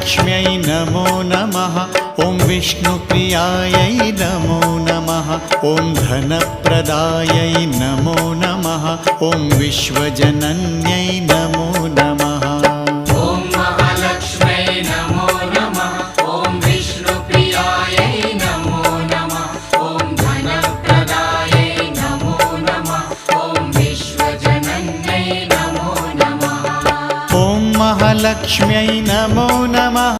महालक्ष्म्यै नमो नमः। ॐ विष्णुप्रियायै नमो नमः। ॐ धनप्रदायै नमो नमः। ॐ विश्वजनन्यै नमो नमः। ॐ महालक्ष्म्यै नमो नमः। ॐ विष्णुप्रियायै नमो नमः। ॐ धनप्रदायै नमो नमः। ॐ विश्वजनन्यै नमो नमः। ॐ महालक्ष्म्यै नमो नमः।